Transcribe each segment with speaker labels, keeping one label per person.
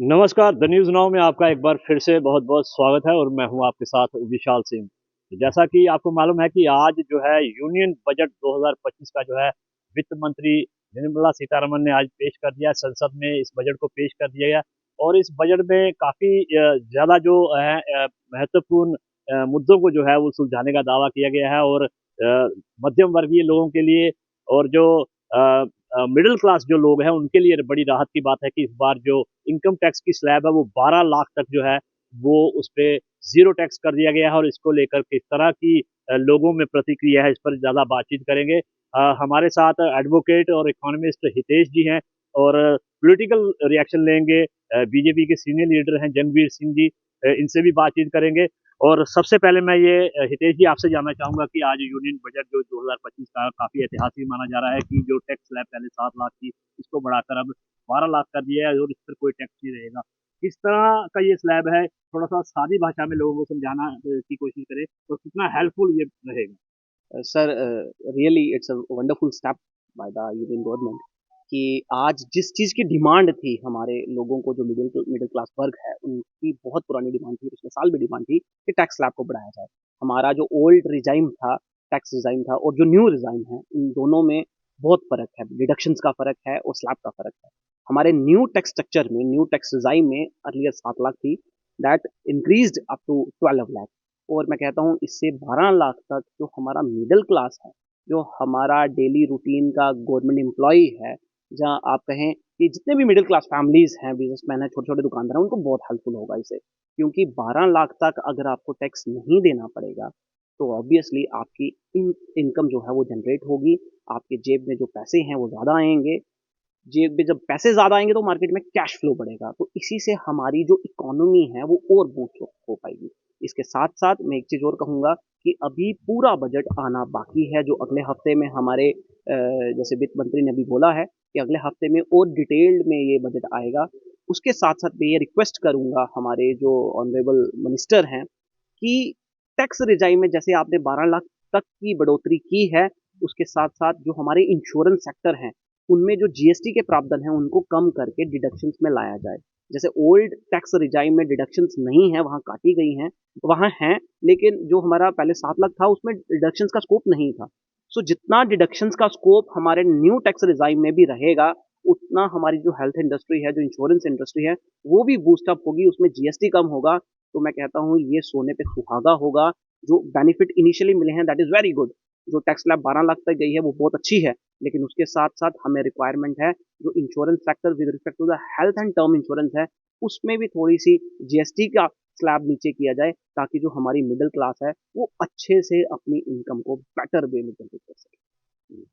Speaker 1: नमस्कार, the news now में आपका एक बार फिर से बहुत-बहुत स्वागत है और मैं हूँ आपके साथ विशाल सिंह। तो जैसा कि आपको मालूम है कि आज जो है यूनियन बजट 2025 का जो है वित्त मंत्री निर्मला सीतारमण ने आज पेश कर दिया है, संसद में इस बजट को पेश कर दिया गया और इस बजट में काफ़ी ज़्यादा जो है महत्वपूर्ण मुद्दों को जो है वो सुलझाने का दावा किया गया है और मध्यम वर्गीय लोगों के लिए और जो अ मिडल क्लास जो लोग हैं उनके लिए बड़ी राहत की बात है कि इस बार जो इनकम टैक्स की स्लैब है वो 12 लाख तक जो है वो उस पे ज़ीरो टैक्स कर दिया गया है और इसको लेकर किस तरह की लोगों में प्रतिक्रिया है इस पर ज़्यादा बातचीत करेंगे। हमारे साथ एडवोकेट और इकोनॉमिस्ट हितेश जी हैं और पॉलिटिकल रिएक्शन लेंगे बीजेपी के सीनियर लीडर हैं जंगवीर सिंह जी इनसे भी बातचीत करेंगे। और सबसे पहले मैं ये हितेश जी आपसे जानना चाहूँगा कि आज यूनियन बजट जो 2025 का काफ़ी ऐतिहासिक माना जा रहा है कि जो टैक्स स्लैब पहले 7 लाख थी, इसको बढ़ाकर अब 12 लाख कर दिया है और इस पर कोई टैक्स नहीं रहेगा। किस तरह का ये स्लैब है, थोड़ा-सा सादी भाषा में लोगों को समझाना की कोशिश करें, तो कितना हेल्पफुल ये रहेगा?
Speaker 2: Sir, really it's a wonderful step by the union government कि आज जिस चीज़ की डिमांड थी हमारे लोगों को, जो मिडिल मिडिल क्लास वर्ग है, उनकी बहुत पुरानी डिमांड थी, पिछले साल भी डिमांड थी कि टैक्स स्लैब को बढ़ाया जाए। हमारा जो ओल्ड रिजाइम था, टैक्स रिजाइम था, और जो न्यू रिजाइम है, इन दोनों में बहुत फ़र्क है। डिडक्शंस का फ़र्क है और स्लैब का फ़र्क है। हमारे न्यू टैक्स स्ट्रक्चर में, न्यू टैक्स रिजाइम में अर्लियर 7 लाख थी, that increased up to 12 lakh. और मैं कहता हूँ इससे 12 लाख तक जो हमारा मिडिल क्लास है, जो हमारा डेली रूटीन का गवर्नमेंट एम्प्लॉई है, जहाँ आप कहें कि जितने भी मिडिल क्लास फैमिलीज हैं, बिजनेसमैन हैं, छोटे छोटे दुकानदार हैं, उनको बहुत हेल्पफुल होगा इसे। क्योंकि 12 लाख तक अगर आपको टैक्स नहीं देना पड़ेगा, तो ऑब्वियसली आपकी इनकम जो है वो जनरेट होगी, आपके जेब में जो पैसे हैं वो ज़्यादा आएंगे। जेब में जब पैसे ज़्यादा आएंगे तो मार्केट में कैश फ्लो बढ़ेगा, तो इसी से हमारी जो इकोनॉमी है वो और बूस्ट हो पाएगी। इसके साथ साथ मैं एक चीज़ और कहूँगा कि अभी पूरा बजट आना बाकी है, जो अगले हफ्ते में हमारे जैसे वित्त मंत्री ने अभी बोला है कि अगले हफ्ते में और डिटेल्ड में ये बजट आएगा। उसके साथ साथ मैं ये रिक्वेस्ट करूँगा हमारे जो ऑनरेबल मिनिस्टर हैं कि टैक्स रिजाइम में जैसे आपने 12 लाख तक की बढ़ोतरी की है, उसके साथ साथ जो हमारे इंश्योरेंस सेक्टर हैं, उनमें जो जीएसटी के प्रावधान हैं उनको कम करके डिडक्शंस में लाया जाए। जैसे ओल्ड टैक्स रिजाइम में डिडक्शंस नहीं है, वहाँ काटी गई हैं, वहाँ हैं, लेकिन जो हमारा पहले 7 लाख था उसमें डिडक्शंस का स्कोप नहीं था। सो जितना डिडक्शंस का स्कोप हमारे न्यू टैक्स रिजाइम में भी रहेगा, उतना हमारी जो हेल्थ इंडस्ट्री है, जो इंश्योरेंस इंडस्ट्री है, वो भी बूस्टअप होगी, उसमें जीएसटी कम होगा। तो मैं कहता हूँ ये सोने पे सुहागा होगा। जो बेनिफिट इनिशियली मिले हैं दैट इज़ वेरी गुड। जो टैक्स स्लैब 12 लाख तक गई है वो बहुत अच्छी है, लेकिन उसके साथ साथ हमें रिक्वायरमेंट है जो insurance sector with respect to the health and term insurance है, उसमें भी थोड़ी सी जीएसटी का स्लैब नीचे किया जाए, ताकि जो हमारी मिडिल क्लास है वो अच्छे से अपनी इनकम को बेटर वे में जनरेट कर सके।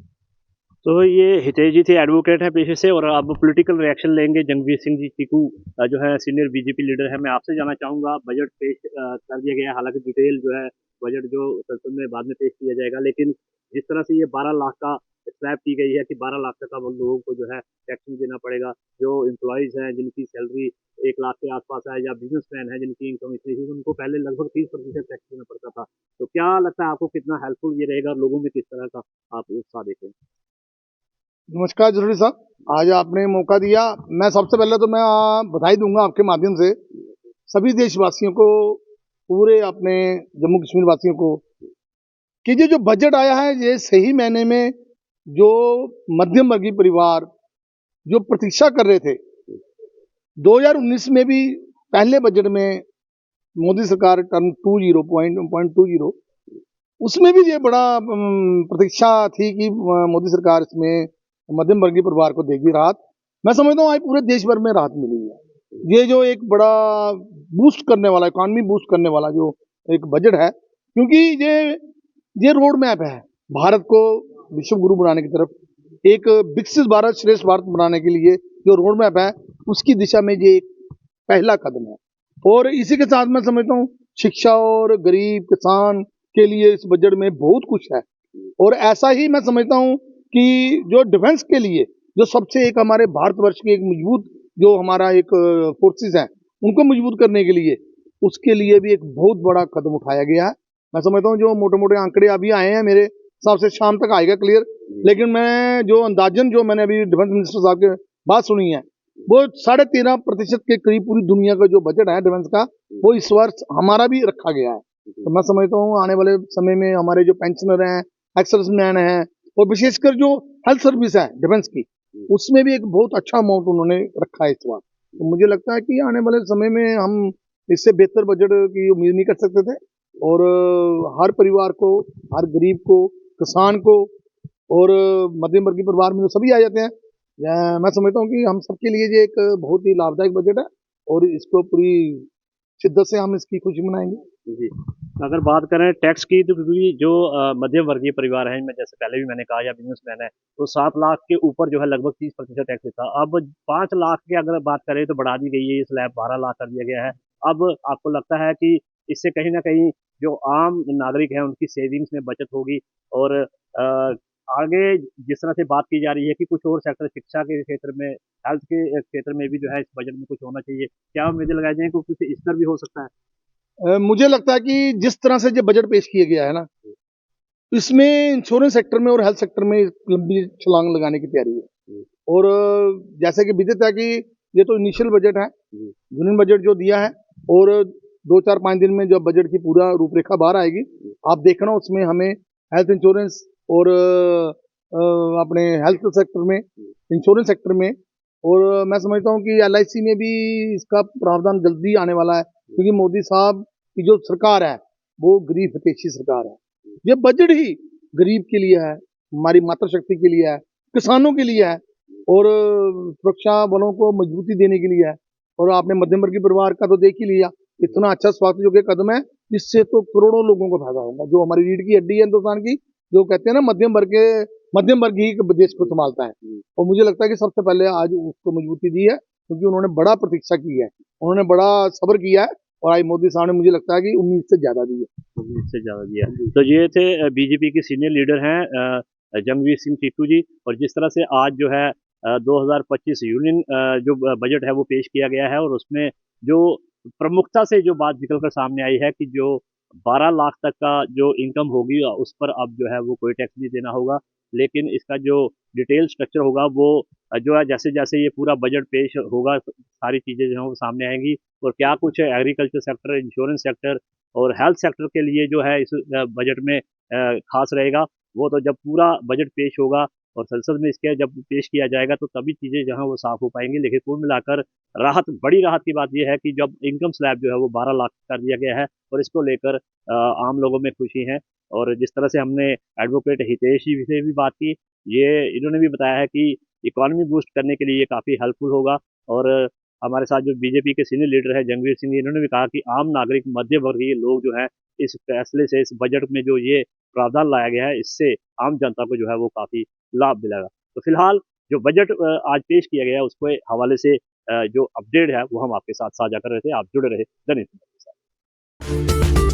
Speaker 1: तो ये हितेश जी थे, एडवोकेट हैं पेशे से और अब पॉलिटिकल रिएक्शन लेंगे जंगवीर सिंह जी चीकू जो है सीनियर बीजेपी लीडर है। मैं आपसे जानना चाहूँगा बजट पेश कर दिया गया है, हालाँकि डिटेल जो है बजट जो संसद में बाद में पेश किया जाएगा, लेकिन जिस तरह से ये 12 लाख का स्लैब की गई है कि 12 लाख तक अब उन लोगों को जो है टैक्स नहीं देना पड़ेगा। जो एम्प्लॉइज़ हैं जिनकी सैलरी 1 लाख के आस-पास है या बिज़नेसमैन हैं जिनकी इनकम इतनी थी, उनको पहले लगभग 30% टैक्स देना पड़ता था। तो क्या लगता है आपको कितना हेल्पफुल ये रहेगा और लोगों में किस तरह का आप उत्साह देखते हैं?
Speaker 3: नमस्कार जरूरी साहब, आज आपने मौका दिया। मैं सबसे पहले तो मैं बधाई दूंगा आपके माध्यम से सभी देशवासियों को, पूरे अपने जम्मू कश्मीर वासियों को, कि ये जो बजट आया है ये सही मायने में जो मध्यम वर्गीय परिवार जो प्रतीक्षा कर रहे थे 2019 में भी, पहले बजट में मोदी सरकार टर्म 20.20 उसमें भी ये बड़ा प्रतीक्षा थी कि मोदी सरकार इसमें मध्यम वर्गीय परिवार को देगी राहत। मैं समझता हूँ आज पूरे देश भर में राहत मिली है। ये जो एक बड़ा बूस्ट करने वाला, इकॉनमी बूस्ट करने वाला जो एक बजट है, क्योंकि ये रोड मैप है भारत को विश्व गुरु बनाने की तरफ, एक विकसित भारत श्रेष्ठ भारत बनाने के लिए जो रोड मैप है उसकी दिशा में ये एक पहला कदम है। और इसी के साथ मैं समझता हूँ शिक्षा और गरीब किसान के लिए इस बजट में बहुत कुछ है। और ऐसा ही मैं समझता हूँ कि जो डिफेंस के लिए जो सबसे एक हमारे भारतवर्ष की एक मजबूत जो हमारा एक फोर्सेस हैं उनको मजबूत करने के लिए, उसके लिए भी एक बहुत बड़ा कदम उठाया गया है। मैं समझता हूँ जो मोटे मोटे आंकड़े अभी आए हैं मेरे हिसाब से शाम तक आएगा क्लियर, लेकिन मैं जो अंदाजन जो मैंने अभी डिफेंस मिनिस्टर साहब की बात सुनी है वो 13.5% के करीब पूरी दुनिया का जो बजट है डिफेंस का, वो इस वर्ष हमारा भी रखा गया है। तो मैं समझता हूँ आने वाले समय में हमारे जो पेंशनर हैं, एक्स-सर्विसमैन हैं, और विशेषकर जो हेल्थ सर्विस है डिफेंस की, उसमें भी एक बहुत अच्छा अमाउंट उन्होंने रखा है इस बार। तो मुझे लगता है कि आने वाले समय में हम इससे बेहतर बजट की उम्मीद नहीं कर सकते थे, और हर परिवार को, हर गरीब को, किसान को, और मध्यम वर्गीय परिवार में जो सभी आ जाते हैं, मैं समझता हूँ कि हम सबके लिए ये एक बहुत ही लाभदायक बजट है, और इसको पूरी शिद्दत से हम इसकी खुशी मनाएंगे।
Speaker 1: जी। अगर बात करें टैक्स की, तो क्योंकि जो मध्यम वर्गीय परिवार हैं, मैं जैसे पहले भी मैंने कहा, या बिजनेसमैन है, तो 7 लाख के ऊपर जो है लगभग 30% टैक्स था। अब 5 लाख की अगर बात करें तो बढ़ा दी गई है, ये स्लैब 12 लाख कर दिया गया है। अब आपको लगता है कि इससे कहीं न कहीं जो आम नागरिक हैं उनकी सेविंग्स में बचत होगी, और आगे जिस तरह से बात की जा रही है कि कुछ और सेक्टर, शिक्षा के क्षेत्र में, हेल्थ के क्षेत्र में भी जो है इस बजट में कुछ होना चाहिए। क्या उम्मीदें लगाई जाएँ कि कुछ इस पर भी हो सकता है?
Speaker 3: मुझे लगता है कि जिस तरह से जो बजट पेश किया गया है ना, इसमें इंश्योरेंस सेक्टर में और हेल्थ सेक्टर में एक लंबी छलांग लगाने की तैयारी है। और जैसे कि विदित है कि ये तो इनिशियल बजट है, यूनियन बजट जो दिया है, और 2-4-5 दिन में जब बजट की पूरा रूपरेखा बाहर आएगी, आप देखना उसमें हमें हेल्थ इंश्योरेंस और अपने हेल्थ सेक्टर में, इंश्योरेंस सेक्टर में, और मैं समझता हूँ कि एलआईसी में भी इसका प्रावधान जल्दी आने वाला है, क्योंकि मोदी साहब की जो सरकार है वो गरीब हितैषी सरकार है। ये बजट ही गरीब के लिए है, हमारी मातृशक्ति के लिए है, किसानों के लिए है, और सुरक्षा बलों को मजबूती देने के लिए है। और आपने मध्यम वर्गीय परिवार का तो देख ही लिया, इतना अच्छा स्वास्थ्य योग्य कदम है, इससे तो करोड़ों लोगों को फायदा होगा। जो हमारी रीढ़ की हड्डी है हिंदुस्तान की, जो कहते हैं ना मध्यम वर्ग ही देश को संभालता है, और मुझे लगता है कि सबसे पहले आज उसको मजबूती दी है, क्योंकि उन्होंने बड़ा प्रतीक्षा की है, उन्होंने बड़ा सब्र किया है, और आज मोदी साहब ने मुझे लगता है कि उम्मीद से ज्यादा दी है।
Speaker 1: उम्मीद से ज़्यादा दिया। तो ये थे बीजेपी के सीनियर लीडर हैं जंगवीर सिंह टीटू जी, और जिस तरह से आज जो है 2025 यूनियन जो बजट है वो पेश किया गया है, और उसमें जो प्रमुखता से जो बात निकल कर सामने आई है कि जो 12 लाख तक का जो इनकम होगी उस पर अब जो है वो कोई टैक्स नहीं देना होगा, लेकिन इसका जो डिटेल स्ट्रक्चर होगा वो जो है जैसे जैसे ये पूरा बजट पेश होगा सारी चीज़ें जो हैं वो सामने आएंगी, और क्या कुछ एग्रीकल्चर सेक्टर, इंश्योरेंस सेक्टर और हेल्थ सेक्टर के लिए जो है इस बजट में खास रहेगा, वो तो जब पूरा बजट पेश होगा और संसद में इसके जब पेश किया जाएगा तो तभी चीज़ें जो हैं वो साफ हो पाएंगी। लेकिन कुल मिलाकर बड़ी राहत की बात यह है कि जब इनकम स्लैब जो है वो 12 लाख कर दिया गया है, और इसको लेकर आम लोगों में खुशी है। और जिस तरह से हमने एडवोकेट हितेश जी से भी बात की, ये इन्होंने भी बताया है कि इकॉनमी बूस्ट करने के लिए ये काफ़ी हेल्पफुल होगा। और हमारे साथ जो बीजेपी के सीनियर लीडर है जंगवीर सिंह, इन्होंने भी कहा कि आम नागरिक, मध्य वर्गीय लोग जो हैं इस फैसले से, इस बजट में जो ये प्रावधान लाया गया है, इससे आम जनता को जो है वो काफ़ी लाभ मिलेगा। तो फिलहाल जो बजट आज पेश किया गया है उसके हवाले से जो अपडेट है वो हम आपके साथ साझा कर रहे थे। आप जुड़े रहे दैनिक के साथ।